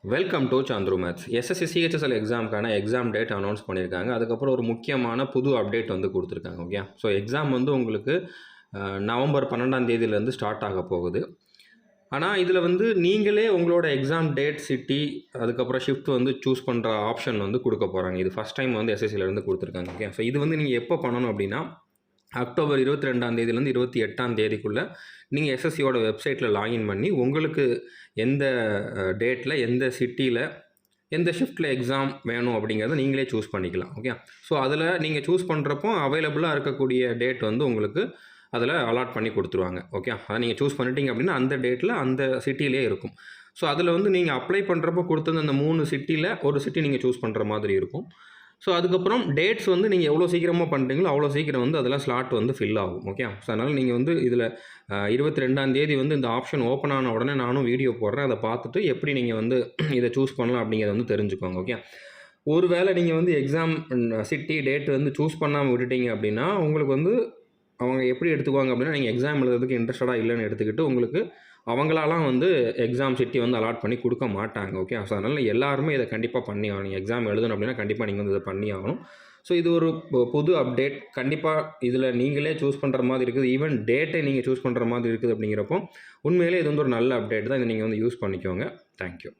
Welcome to Chandru maths. SSC CHSL எக்ஸாமுக்கான exam date announce பண்ணியிருக்காங்க. அதுக்கப்புறம் ஒரு முக்கியமான புது அப்டேட் வந்து கொடுத்துருக்காங்க. ஓகே, ஸோ எக்ஸாம் வந்து உங்களுக்கு நவம்பர் 12ஆம் தேதியிலேருந்து ஸ்டார்ட் ஆக போகுது. ஆனால் இதில் வந்து நீங்களே உங்களோட எக்ஸாம் டேட், சிட்டி, அதுக்கப்புறம் ஷிஃப்ட் வந்து சூஸ் பண்ணுற ஆப்ஷன் வந்து கொடுக்க போகிறாங்க. இது ஃபஸ்ட் டைம் வந்து எஸ்எஸ்சிலேருந்து கொடுத்துருக்காங்க. ஓகே, ஸோ இது வந்து நீங்கள் எப்போ பண்ணணும் அப்படின்னா, அக்டோபர் 22ஆம் தேதியிலேருந்து 28ஆம் தேதிக்குள்ளே நீங்கள் எஸ்எஸ்சியோட வெப்சைட்டில் லாகின் பண்ணி உங்களுக்கு எந்த டேட்டில், எந்த சிட்டியில், எந்த ஷிஃப்ட்டில் எக்ஸாம் வேணும் அப்படிங்கிறத நீங்களே சூஸ் பண்ணிக்கலாம். ஓகே, ஸோ அதில் நீங்கள் சூஸ் பண்ணுறப்போ அவைலபிளாக இருக்கக்கூடிய டேட் வந்து உங்களுக்கு அதில் அலாட் பண்ணி கொடுத்துருவாங்க. ஓகே, அதை நீங்கள் சூஸ் பண்ணிட்டீங்க அப்படின்னா அந்த டேட்டில் அந்த சிட்டிலே இருக்கும். ஸோ அதில் வந்து நீங்கள் அப்ளை பண்ணுறப்போ கொடுத்தது அந்த 3 சிட்டியில் ஒரு சிட்டி நீங்கள் சூஸ் பண்ணுற மாதிரி இருக்கும். ஸோ அதுக்கப்புறம் டேட்ஸ் வந்து நீங்கள் எவ்வளோ சீக்கிரமாக பண்ணுறீங்களோ அவ்வளோ சீக்கிரம் வந்து அதில் ஸ்லாட் வந்து ஃபில் ஆகும். ஓகே, ஸோ அதனால் நீங்கள் வந்து இதில் 22ஆம் தேதி வந்து இந்த ஆப்ஷன் ஓப்பன் ஆன உடனே நானும் வீடியோ போடுறேன். அதை பார்த்துட்டு எப்படி நீங்கள் வந்து இதை சூஸ் பண்ணலாம் அப்படிங்கிறத வந்து தெரிஞ்சுக்கோங்க. ஓகே, ஒரு வேளை நீங்கள் வந்து எக்ஸாம் சிட்டி டேட் வந்து சூஸ் பண்ணாமல் விட்டுட்டீங்க அப்படின்னா உங்களுக்கு வந்து அவங்க எப்படி எடுத்துக்குவாங்க அப்படின்னா, நீங்கள் எக்ஸாம் எழுதுறதுக்கு இன்ட்ரெஸ்டடாக இல்லைன்னு எடுத்துக்கிட்டு உங்களுக்கு அவங்களாலாம் வந்து எக்ஸாம் சிட்டி வந்து அலாட் பண்ணி கொடுக்க மாட்டாங்க. ஓகே, ஸோ அதனால் எல்லாருமே இதை கண்டிப்பாக பண்ணி ஆகணும். நீங்கள் எக்ஸாம் எழுதணும் அப்படின்னா கண்டிப்பாக நீங்கள் வந்து இதை பண்ணி ஆகணும். ஸோ இது ஒரு புது அப்டேட். கண்டிப்பாக இதில் நீங்களே சூஸ் பண்ணுற மாதிரி இருக்குது. ஈவன் டேட்டை நீங்கள் சூஸ் பண்ணுற மாதிரி இருக்குது அப்படிங்கிறப்போ உண்மையிலே இது வந்து ஒரு நல்ல அப்டேட் தான். இதை நீங்கள் வந்து யூஸ் பண்ணிக்கோங்க. தேங்க்யூ.